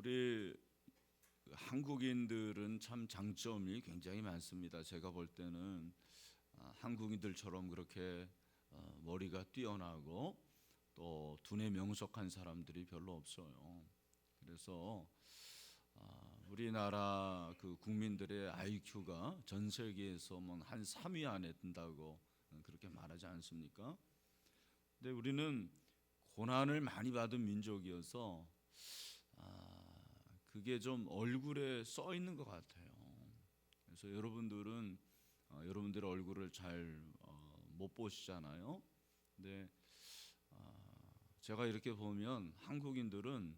우리 한국인들은 참 장점이 굉장히 많습니다. 제가 볼 때는 한국인들처럼 그렇게 머리가 뛰어나고 또 두뇌 명석한 사람들이 별로 없어요. 그래서 우리나라 그 국민들의 IQ가 전 세계에서 한 3위 안에 든다고 그렇게 말하지 않습니까? 근데 우리는 고난을 많이 받은 민족이어서 그게 좀 얼굴에 써 있는 것 같아요. 그래서 여러분들은 여러분들의 얼굴을 잘 못 보시잖아요. 근데 제가 이렇게 보면 한국인들은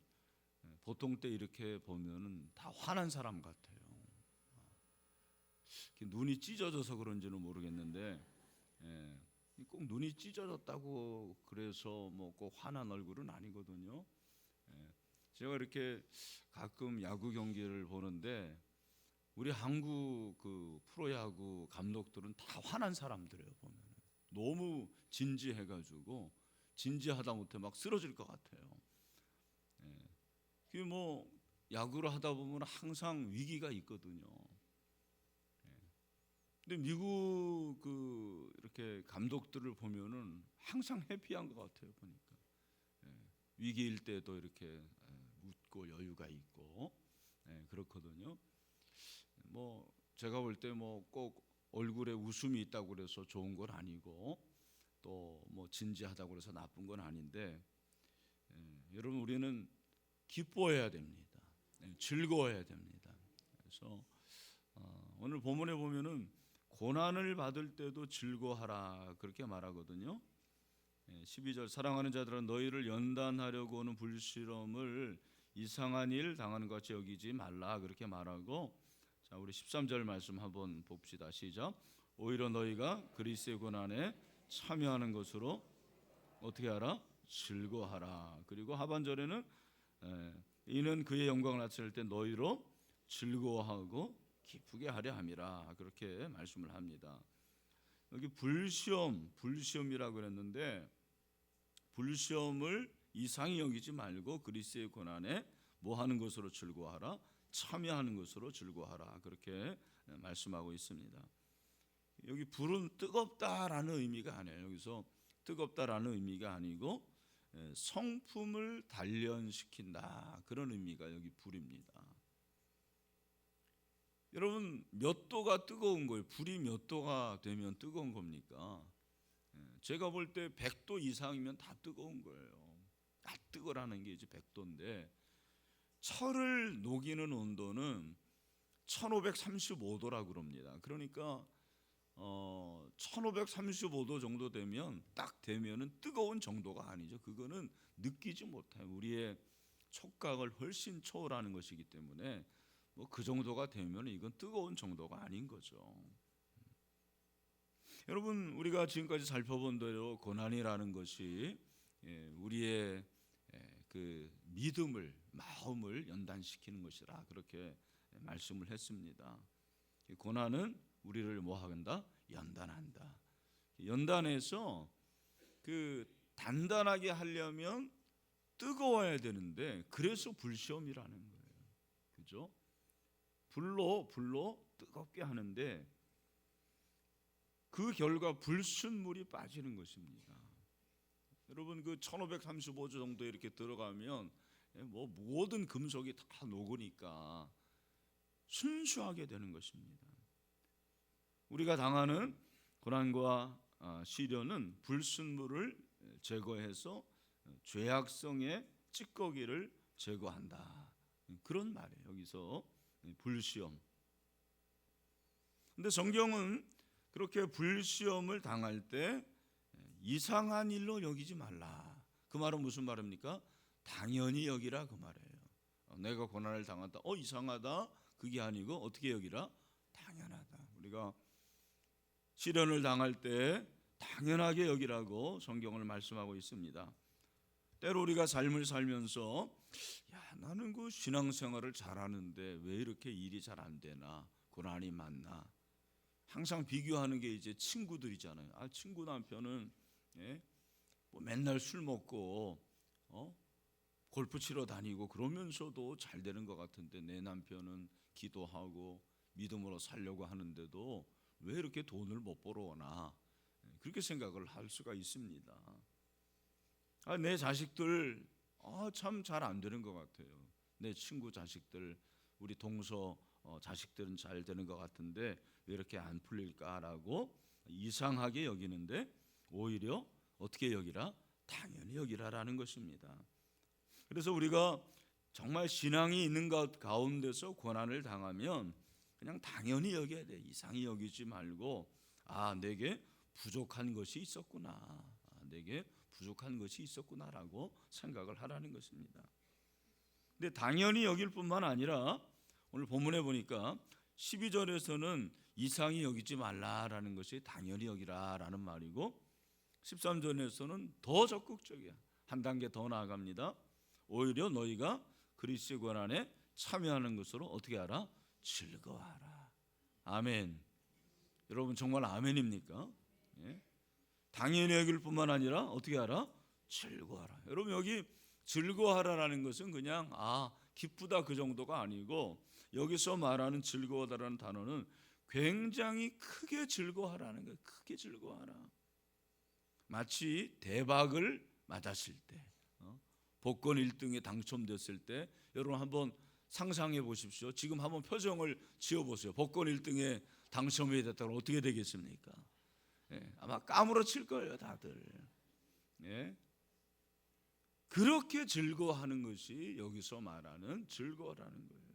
보통 때 이렇게 보면은 다 화난 사람 같아요. 눈이 찢어져서 그런지는 모르겠는데 꼭 눈이 찢어졌다고 그래서 뭐 꼭 화난 얼굴은 아니거든요. 제가 이렇게 가끔 야구 경기를 보는데 우리 한국 그 프로야구 감독들은 다 화난 사람들이에요. 보면 너무 진지해가지고 진지하다 못해 막 쓰러질 것 같아요. 그게 뭐 야구를 하다 보면 항상 위기가 있거든요. 근데 미국 그 이렇게 감독들을 보면은 항상 해피한 것 같아요. 보니까 위기일 때도 이렇게 웃고 여유가 있고 그렇거든요. 뭐 제가 볼 때 뭐 꼭 얼굴에 웃음이 있다고 그래서 좋은 건 아니고 또 뭐 진지하다고 그래서 나쁜 건 아닌데 여러분 우리는 기뻐해야 됩니다. 즐거워해야 됩니다. 그래서 오늘 본문에 보면은 고난을 받을 때도 즐거워하라 그렇게 말하거든요. 12절 사랑하는 자들아 너희를 연단하려고 오는 불시험을 이상한 일 당하는 것 같이 여기지 말라 그렇게 말하고 자 우리 13절 말씀 한번 봅시다. 시작. 오히려 너희가 그리스도의 고난에 참여하는 것으로 어떻게 하라? 즐거워하라. 그리고 하반절에는 이는 그의 영광을 나타낼 때 너희로 즐거워하고 기쁘게 하려 함이라 그렇게 말씀을 합니다. 여기 불시험이라고 그랬는데 불시험을 이상히 여기지 말고 그리스도의 고난에 뭐 하는 것으로 즐거워하라? 참여하는 것으로 즐거워하라 그렇게 말씀하고 있습니다. 여기 불은 뜨겁다라는 의미가 아니에요. 여기서 뜨겁다라는 의미가 아니고 성품을 단련시킨다 그런 의미가 여기 불입니다. 여러분 몇 도가 뜨거운 거예요? 불이 몇 도가 되면 뜨거운 겁니까? 제가 볼 때 100도 이상이면 다 뜨거운 거예요. 다 뜨거라는 게 이제 100도인데 철을 녹이는 온도는 1535도라고 그럽니다. 그러니까 1535도 정도 되면 딱 되면은 뜨거운 정도가 아니죠. 그거는 느끼지 못해요. 우리의 촉각을 훨씬 초월하는 것이기 때문에 뭐 그 정도가 되면 이건 뜨거운 정도가 아닌 거죠. 여러분 우리가 지금까지 살펴본 대로 고난이라는 것이 우리의 그 믿음을 마음을 연단시키는 것이라 그렇게 말씀을 했습니다. 고난은 우리를 뭐 한다? 연단한다. 연단해서 그 단단하게 하려면 뜨거워야 되는데 그래서 불시험이라는 거예요. 그죠? 불로 뜨겁게 하는데 그 결과 불순물이 빠지는 것입니다. 여러분 그 1535도 정도 이렇게 들어가면 뭐 모든 금속이 다 녹으니까 순수하게 되는 것입니다. 우리가 당하는 고난과 시련은 불순물을 제거해서 죄악성의 찌꺼기를 제거한다. 그런 말이에요. 여기서 불시험. 근데 성경은 그렇게 불시험을 당할 때 이상한 일로 여기지 말라. 그 말은 무슨 말입니까? 당연히 여기라 그 말이에요. 내가 고난을 당한다. 이상하다. 그게 아니고 어떻게 여기라? 당연하다. 우리가 시련을 당할 때 당연하게 여기라고 성경을 말씀하고 있습니다. 때로 우리가 삶을 살면서 나는 그 신앙생활을 잘하는데 왜 이렇게 일이 잘 안 되나? 고난이 많나? 항상 비교하는 게 이제 친구들이잖아요. 친구 남편은 뭐 맨날 술 먹고 골프 치러 다니고 그러면서도 잘 되는 것 같은데 내 남편은 기도하고 믿음으로 살려고 하는데도 왜 이렇게 돈을 못 벌어오나, 그렇게 생각을 할 수가 있습니다. 내 자식들 참 잘 안 되는 것 같아요. 내 친구 자식들, 우리 동서 자식들은 잘 되는 것 같은데 왜 이렇게 안 풀릴까라고 이상하게 여기는데, 오히려 어떻게 여기라? 당연히 여기라라는 것입니다. 그래서 우리가 정말 신앙이 있는 것 가운데서 고난을 당하면 그냥 당연히 여겨야 돼. 이상히 여기지 말고, 내게 부족한 것이 있었구나, 내게 부족한 것이 있었구나라고 생각을 하라는 것입니다. 근데 당연히 여길 뿐만 아니라 오늘 본문에 보니까 12절에서는 이상히 여기지 말라라는 것이 당연히 여기라라는 말이고, 13절에서는 더 적극적이야. 한 단계 더 나아갑니다. 오히려 너희가 그리스도의 고난에 참여하는 것으로 어떻게 하라? 즐거워하라. 아멘. 여러분 정말 아멘입니까? 예? 당연히 여길 뿐만 아니라 어떻게 하라? 즐거워하라. 여러분 여기 즐거워하라라는 것은 그냥 기쁘다 그 정도가 아니고, 여기서 말하는 즐거워하라는 단어는 굉장히 크게 즐거워하라는 거예요. 크게 즐거워하라. 마치 대박을 맞았을 때, 복권 1등에 당첨됐을 때, 여러분 한번 상상해 보십시오. 지금 한번 표정을 지어 보세요. 복권 1등에 당첨이 됐다면 어떻게 되겠습니까? 아마 까무러칠 거예요, 다들. 그렇게 즐거워하는 것이 여기서 말하는 즐거워라는 거예요.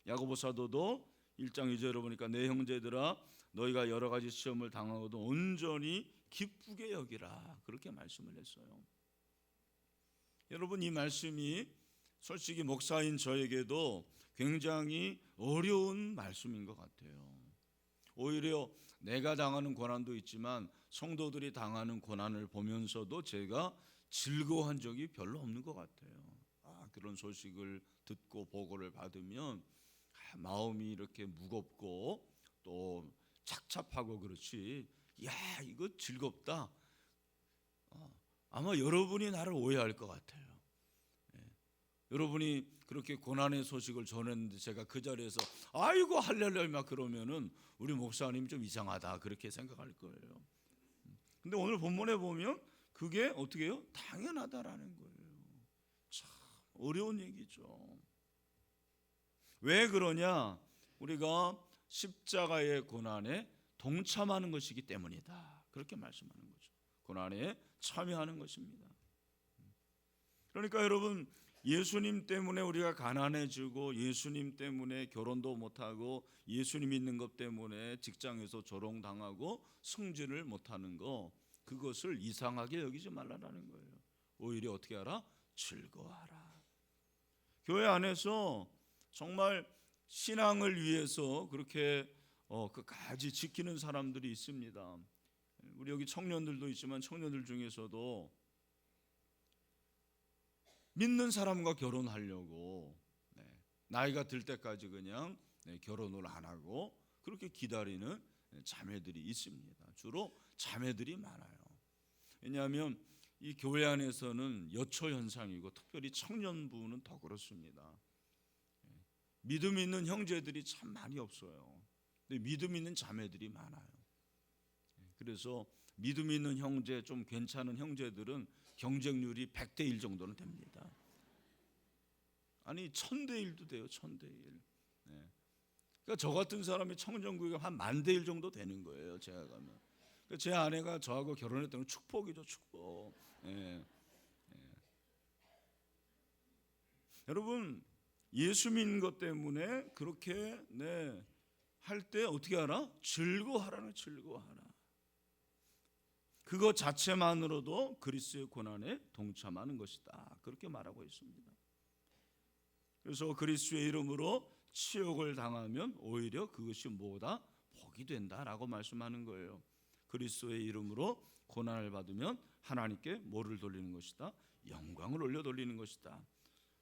야고보 사도도 1장 2절에 보니까 내 형제들아 너희가 여러 가지 시험을 당하고도 온전히 기쁘게 여기라, 그렇게 말씀을 했어요. 여러분 이 말씀이 솔직히 목사인 저에게도 굉장히 어려운 말씀인 것 같아요. 오히려 내가 당하는 고난도 있지만 성도들이 당하는 고난을 보면서도 제가 즐거워한 적이 별로 없는 것 같아요. 그런 소식을 듣고 보고를 받으면 마음이 이렇게 무겁고 또 착잡하고 그렇지, 이거 즐겁다. 아마 여러분이 나를 오해할 것 같아요. 여러분이 그렇게 고난의 소식을 전했는데 제가 그 자리에서 아이고 할렐루야 막 그러면은 우리 목사님 좀 이상하다, 그렇게 생각할 거예요. 근데 오늘 본문에 보면 그게 어떻게 해요? 당연하다라는 거예요. 참 어려운 얘기죠. 왜 그러냐? 우리가 십자가의 고난에 동참하는 것이기 때문이다, 그렇게 말씀하는 거죠. 고난에 참여하는 것입니다. 그러니까 여러분, 예수님 때문에 우리가 가난해지고, 예수님 때문에 결혼도 못하고, 예수님 믿는 것 때문에 직장에서 조롱당하고 승진을 못하는 거, 그것을 이상하게 여기지 말라는 거예요. 오히려 어떻게 하라? 즐거워하라. 교회 안에서 정말 신앙을 위해서 그렇게 끝까지 지키는 사람들이 있습니다. 우리 여기 청년들도 있지만 청년들 중에서도 믿는 사람과 결혼하려고 나이가 들 때까지 그냥 결혼을 안 하고 그렇게 기다리는 자매들이 있습니다. 주로 자매들이 많아요. 왜냐하면 이 교회 안에서는 여초 현상이고 특별히 청년부는 더 그렇습니다. 믿음 있는 형제들이 참 많이 없어요. 근데 믿음 있는 자매들이 많아요. 그래서 믿음 있는 형제, 좀 괜찮은 형제들은 경쟁률이 100대 1 정도는 됩니다. 아니 1000대 1도 돼요. 1000대 1. 그러니까 저 같은 사람이 청정구가 한 10,000대 1 정도 되는 거예요, 제가 가면. 그러니까 제 아내가 저하고 결혼했다는 축복이죠, 축복. 여러분 예수 믿는 것 때문에 그렇게 할 때 어떻게 하라? 즐거워하라는, 즐거워하라. 그것 자체만으로도 그리스도의 고난에 동참하는 것이다, 그렇게 말하고 있습니다. 그래서 그리스도의 이름으로 치욕을 당하면 오히려 그것이 뭐다? 복이 된다라고 말씀하는 거예요. 그리스도의 이름으로 고난을 받으면 하나님께 뭐를 돌리는 것이다? 영광을 올려 돌리는 것이다.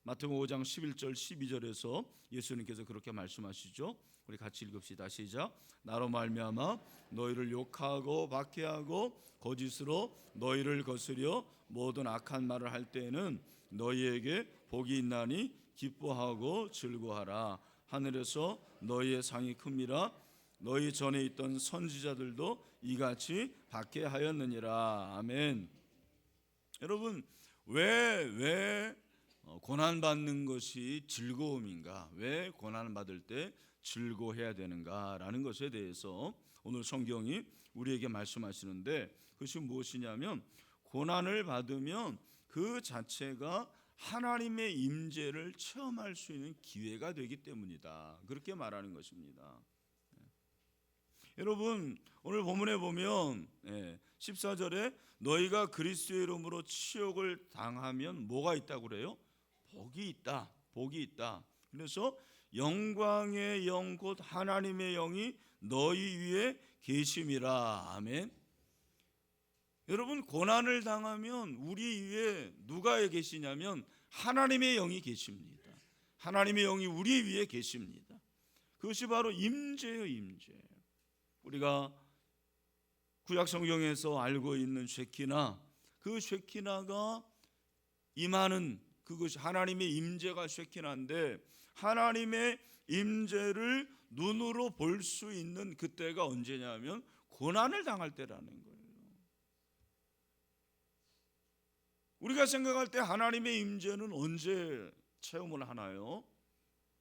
마태복음 5장 11절 12절에서 예수님께서 그렇게 말씀하시죠. 우리 같이 읽읍시다. 시작. 나로 말미암아 너희를 욕하고 박해하고 거짓으로 너희를 거스려 모든 악한 말을 할 때에는 너희에게 복이 있나니 기뻐하고 즐거워하라. 하늘에서 너희의 상이 큽니다. 너희 전에 있던 선지자들도 이같이 받게 하였느니라. 아멘. 여러분, 왜 고난 받는 것이 즐거움인가? 왜 고난을 받을 때 즐거워해야 되는가라는 것에 대해서 오늘 성경이 우리에게 말씀하시는데, 그것이 무엇이냐면 고난을 받으면 그 자체가 하나님의 임재를 체험할 수 있는 기회가 되기 때문이다. 그렇게 말하는 것입니다. 여러분, 오늘 본문에 보면 14절에 너희가 그리스도의 이름으로 치욕을 당하면 뭐가 있다고 그래요? 복이 있다. 복이 있다. 그래서 영광의 영 곧 하나님의 영이 너희 위에 계심이라. 아멘. 여러분, 고난을 당하면 우리 위에 누가 계시냐면 하나님의 영이 계십니다. 하나님의 영이 우리 위에 계십니다. 그것이 바로 임재예요, 임재. 우리가 구약 성경에서 알고 있는 쉐키나, 그 쉐키나가 임하는 그것이 하나님의 임재가 쉐키나인데, 하나님의 임재를 눈으로 볼 수 있는 그때가 언제냐면 고난을 당할 때라는 거예요. 우리가 생각할 때 하나님의 임재는 언제 체험을 하나요?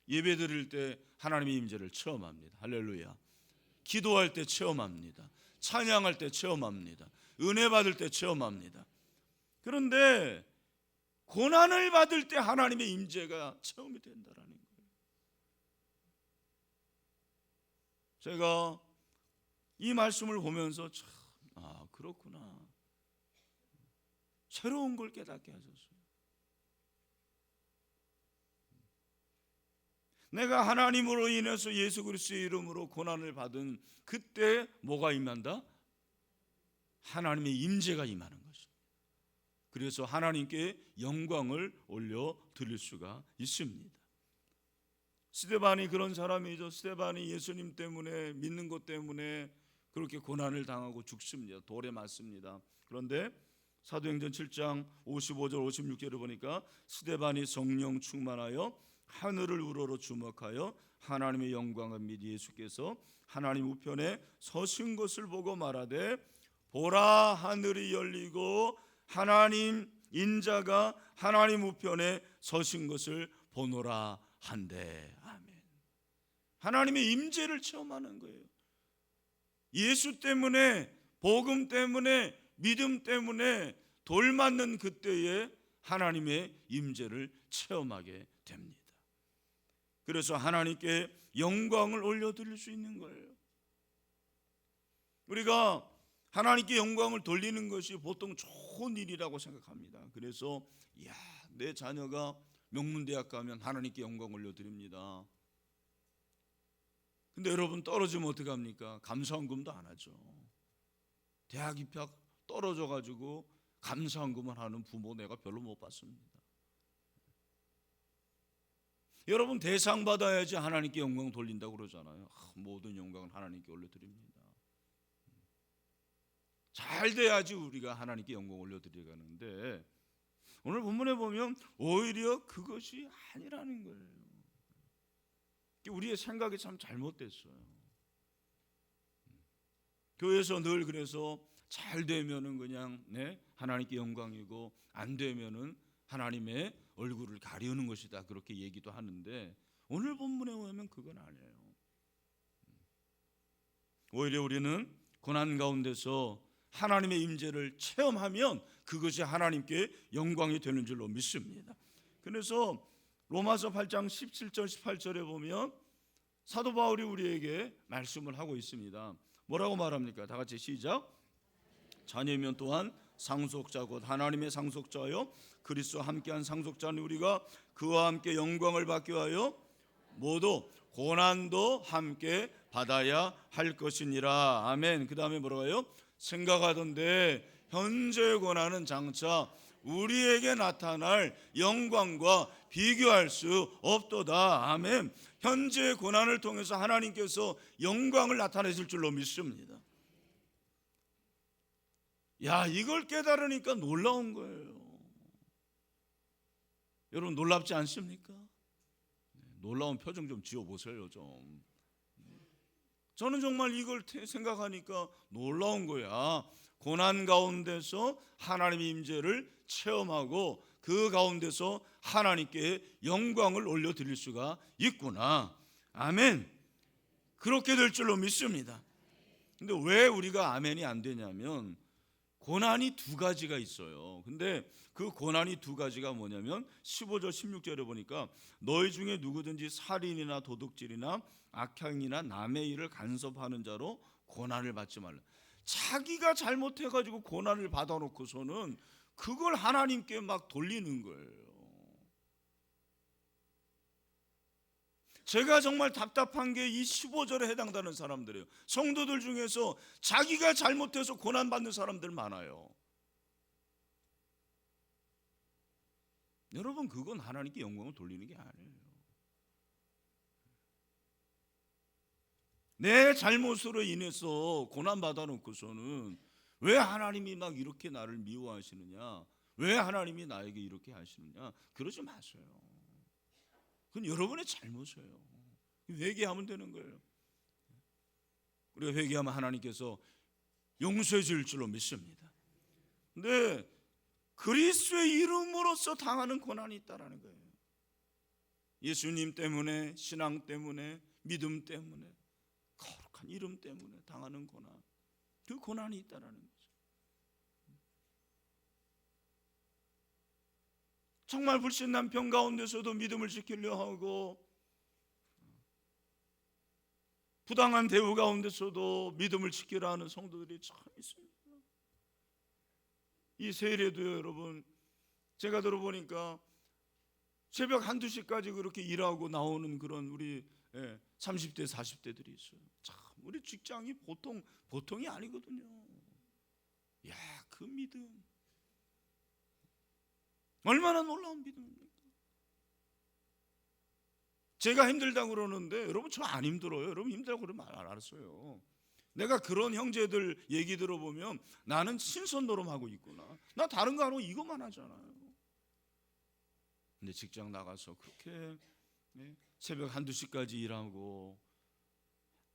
예배 드릴 때 하나님의 임재를 체험합니다. 할렐루야. 기도할 때 체험합니다. 찬양할 때 체험합니다. 은혜 받을 때 체험합니다. 그런데 고난을 받을 때 하나님의 임재가 체험이 된다라는 거예요. 제가 이 말씀을 보면서 참, 그렇구나. 새로운 걸 깨닫게 하셨어요. 내가 하나님으로 인해서 예수 그리스도의 이름으로 고난을 받은 그때 뭐가 임한다? 하나님의 임재가 임하는 것입니다. 그래서 하나님께 영광을 올려 드릴 수가 있습니다. 스데반이 그런 사람이죠. 스데반이 예수님 때문에, 믿는 것 때문에 그렇게 고난을 당하고 죽습니다. 돌에 맞습니다. 그런데 사도행전 7장 55절 56절을 보니까 스데반이 성령 충만하여 하늘을 우러러 주목하여 하나님의 영광을 및 예수께서 하나님 우편에 서신 것을 보고 말하되 보라, 하늘이 열리고 하나님 인자가 하나님 우편에 서신 것을 보노라 한대. 아멘. 하나님의 임재를 체험하는 거예요. 예수 때문에, 복음 때문에, 믿음 때문에 돌맞는 그때에 하나님의 임재를 체험하게 됩니다. 그래서 하나님께 영광을 올려드릴 수 있는 거예요. 우리가 하나님께 영광을 돌리는 것이 보통 좋은 일이라고 생각합니다. 그래서 내 자녀가 명문대학 가면 하나님께 영광 올려드립니다. 근데 여러분, 떨어지면 어떡합니까? 감사헌금도 안 하죠. 대학 입학 떨어져가지고 감사헌금을 하는 부모 내가 별로 못 봤습니다. 여러분, 대상 받아야지 하나님께 영광 돌린다고 그러잖아요. 모든 영광은 하나님께 올려드립니다. 잘 돼야지 우리가 하나님께 영광 올려드리가는데, 오늘 본문에 보면 오히려 그것이 아니라는 거예요. 우리의 생각이 참 잘못됐어요. 교회에서 늘 그래서 잘 되면은 그냥 하나님께 영광이고, 안 되면은 하나님의 얼굴을 가리우는 것이다, 그렇게 얘기도 하는데 오늘 본문에 보면 그건 아니에요. 오히려 우리는 고난 가운데서 하나님의 임재를 체험하면 그것이 하나님께 영광이 되는 줄로 믿습니다. 그래서 로마서 8장 17절 18절에 보면 사도 바울이 우리에게 말씀을 하고 있습니다. 뭐라고 말합니까? 다 같이 시작. 자녀면 또한 상속자 곧 하나님의 상속자요 그리스도와 함께한 상속자는 우리가 그와 함께 영광을 받기 위하여 모두 고난도 함께 받아야 할 것이니라. 아멘. 그 다음에 뭐라고 해요? 생각하던대 현재 고난은 장차 우리에게 나타날 영광과 비교할 수 없도다. 아멘. 현재 고난을 통해서 하나님께서 영광을 나타내실 줄로 믿습니다. 이걸 깨달으니까 놀라운 거예요. 여러분 놀랍지 않습니까? 놀라운 표정 좀 지어보세요 좀. 저는 정말 이걸 생각하니까 놀라운 거야. 고난 가운데서 하나님의 임재를 체험하고 그 가운데서 하나님께 영광을 올려드릴 수가 있구나. 아멘. 그렇게 될 줄로 믿습니다. 근데 왜 우리가 아멘이 안 되냐면 고난이 두 가지가 있어요. 근데 그 고난이 두 가지가 뭐냐면 15절 16절에 보니까 너희 중에 누구든지 살인이나 도둑질이나 악행이나 남의 일을 간섭하는 자로 고난을 받지 말라. 자기가 잘못해가지고 고난을 받아놓고서는 그걸 하나님께 막 돌리는 거예요. 제가 정말 답답한 게 이 15절에 해당되는 사람들이에요. 성도들 중에서 자기가 잘못해서 고난받는 사람들 많아요. 여러분 그건 하나님께 영광을 돌리는 게 아니에요. 내 잘못으로 인해서 고난받아 놓고서는 왜 하나님이 막 이렇게 나를 미워하시느냐, 왜 하나님이 나에게 이렇게 하시느냐, 그러지 마세요. 그건 여러분의 잘못이에요. 회개하면 되는 거예요. 우리가 회개하면 하나님께서 용서해 줄 줄로 믿습니다. 근데 그리스도의 이름으로서 당하는 고난이 있다라는 거예요. 예수님 때문에, 신앙 때문에, 믿음 때문에, 거룩한 이름 때문에 당하는 고난, 그 고난이 있다라는 거죠. 정말 불신난 병 가운데서도 믿음을 지키려 하고, 부당한 대우 가운데서도 믿음을 지키려 하는 성도들이 참 있습니다. 이 세일에도 여러분 제가 들어보니까 새벽 한두 시까지 그렇게 일하고 나오는 그런 우리 30대 40대들이 있어요. 참 우리 직장이 보통이 아니거든요. 야, 그 믿음 얼마나 놀라운 믿음입니까? 제가 힘들다고 그러는데 여러분 저 안 힘들어요. 여러분 힘들다고 그러면 알았어요. 내가 그런 형제들 얘기 들어보면 나는 신선노름하고 있구나. 나 다른 거 안 하고 이것만 하잖아요. 근데 직장 나가서 그렇게 새벽 한두 시까지 일하고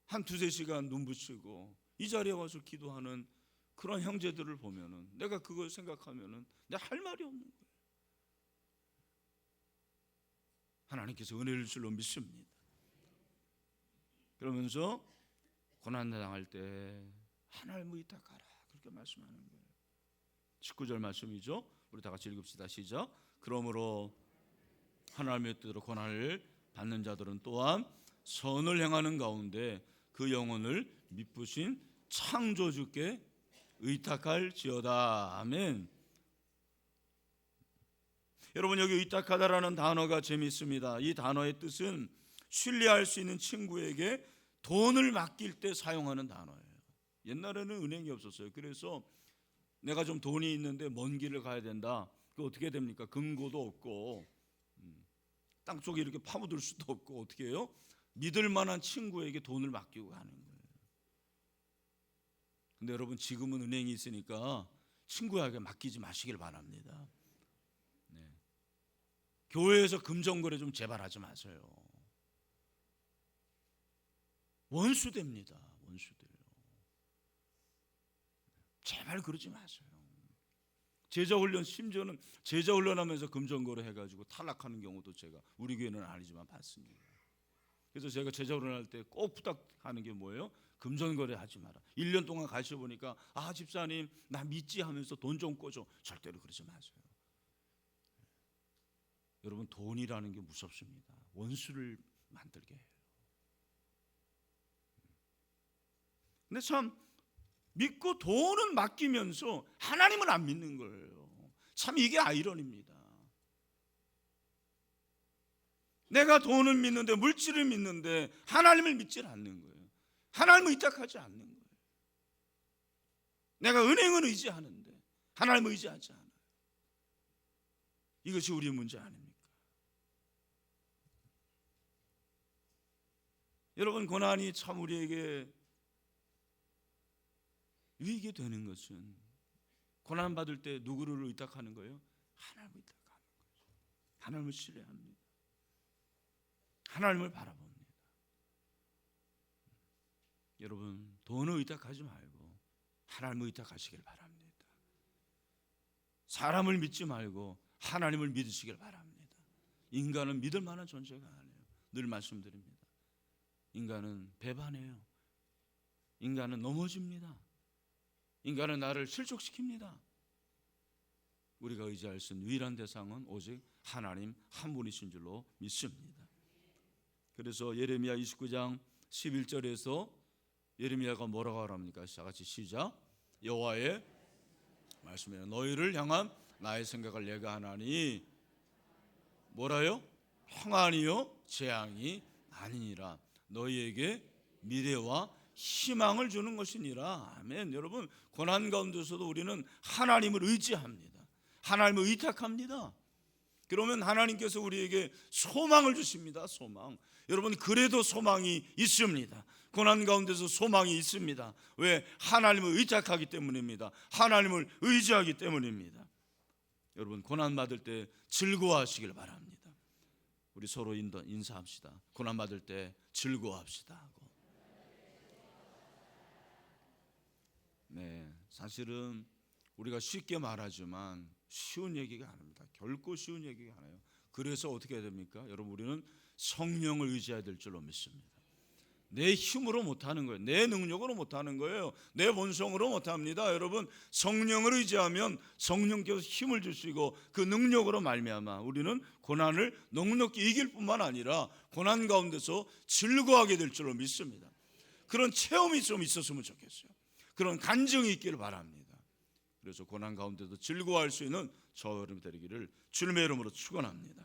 한 두세 시간 눈 붙이고 이 자리에 와서 기도하는 그런 형제들을 보면은 내가 그걸 생각하면은 내가 할 말이 없는 거예요. 하나님께서 은혜를 줄로 믿습니다. 그러면서 고난 당할 때 하나님을 의탁하라 그렇게 말씀하는 거예요. 19절 말씀이죠. 우리 다 같이 읽읍시다. 시작. 그러므로 하나님의 뜻대로 고난을 받는 자들은 또한 선을 행하는 가운데 그 영혼을 미쁘신 창조주께 의탁할지어다. 아멘. 여러분 여기 의탁하다라는 단어가 재미있습니다. 이 단어의 뜻은 신뢰할 수 있는 친구에게 돈을 맡길 때 사용하는 단어예요. 옛날에는 은행이 없었어요. 그래서 내가 좀 돈이 있는데 먼 길을 가야 된다. 그 어떻게 됩니까? 금고도 없고 땅 속에 이렇게 파묻을 수도 없고 어떻게 해요? 믿을 만한 친구에게 돈을 맡기고 가는 거예요. 근데 여러분 지금은 은행이 있으니까 친구에게 맡기지 마시길 바랍니다. 교회에서 금전거래 좀 제발 하지 마세요. 원수 됩니다. 원수들. 제발 그러지 마세요. 제자훈련 심지어는 제자훈련하면서 금전거래 해가지고 탈락하는 경우도 제가 우리 교회는 아니지만 봤습니다. 그래서 제가 제자훈련할 때 꼭 부탁하는 게 뭐예요? 금전거래 하지 마라. 1년 동안 가시 보니까 아 집사님 나 믿지 하면서 돈 좀 꿔줘. 절대로 그러지 마세요. 여러분 돈이라는 게 무섭습니다. 원수를 만들게 해요. 근데 참 믿고 돈은 맡기면서 하나님은 안 믿는 거예요. 참 이게 아이러니입니다. 내가 돈을 믿는데 물질을 믿는데 하나님을 믿지 않는 거예요. 하나님을 의탁하지 않는 거예요. 내가 은행은 의지하는데 하나님을 의지하지 않아요. 이것이 우리의 문제 아닙니까? 여러분 고난이 참 우리에게 유익이 되는 것은 고난받을 때 누구를 의탁하는 거예요? 하나님을 의탁하는 거죠. 하나님을 신뢰합니다. 하나님을 바라봅니다. 여러분, 돈을 의탁하지 말고 하나님을 의탁하시길 바랍니다. 사람을 믿지 말고 하나님을 믿으시길 바랍니다. 인간은 믿을 만한 존재가 아니에요. 늘 말씀드립니다. 인간은 배반해요. 인간은 넘어집니다. 인간은 나를 실족시킵니다. 우리가 의지할 수 있는 유일한 대상은 오직 하나님 한 분이신 줄로 믿습니다. 그래서 예레미야 29장 11절에서 예레미야가 뭐라고 하랍니까? 다 같이 시작. 여호와의 말씀이에요. 너희를 향한 나의 생각을 내가 하나니 뭐라요? 평안이요 재앙이 아니니라. 너희에게 미래와 희망을 주는 것이니라. 아멘. 여러분, 고난 가운데서도 우리는 하나님을 의지합니다. 하나님을 의탁합니다. 그러면 하나님께서 우리에게 소망을 주십니다. 소망. 여러분, 그래도 소망이 있습니다. 고난 가운데서 소망이 있습니다. 왜? 하나님을 의탁하기 때문입니다. 하나님을 의지하기 때문입니다. 여러분, 고난 받을 때 즐거워하시길 바랍니다. 우리 서로 인사합시다. 고난 받을 때 즐거워합시다 하고. 네, 사실은 우리가 쉽게 말하지만 쉬운 얘기가 아닙니다. 결코 쉬운 얘기가 아니에요. 그래서 어떻게 해야 됩니까? 여러분, 우리는 성령을 의지해야 될 줄로 믿습니다. 내 힘으로 못하는 거예요. 내 능력으로 못하는 거예요. 내 본성으로 못합니다. 여러분, 성령을 의지하면 성령께서 힘을 주시고 그 능력으로 말미암아 우리는 고난을 넉넉히 이길 뿐만 아니라 고난 가운데서 즐거워하게 될 줄로 믿습니다. 그런 체험이 좀 있었으면 좋겠어요. 그런 간증이 있기를 바랍니다. 그래서 고난 가운데도 즐거워할 수 있는 저 여러분 되기를 주님의 이름으로 축원합니다.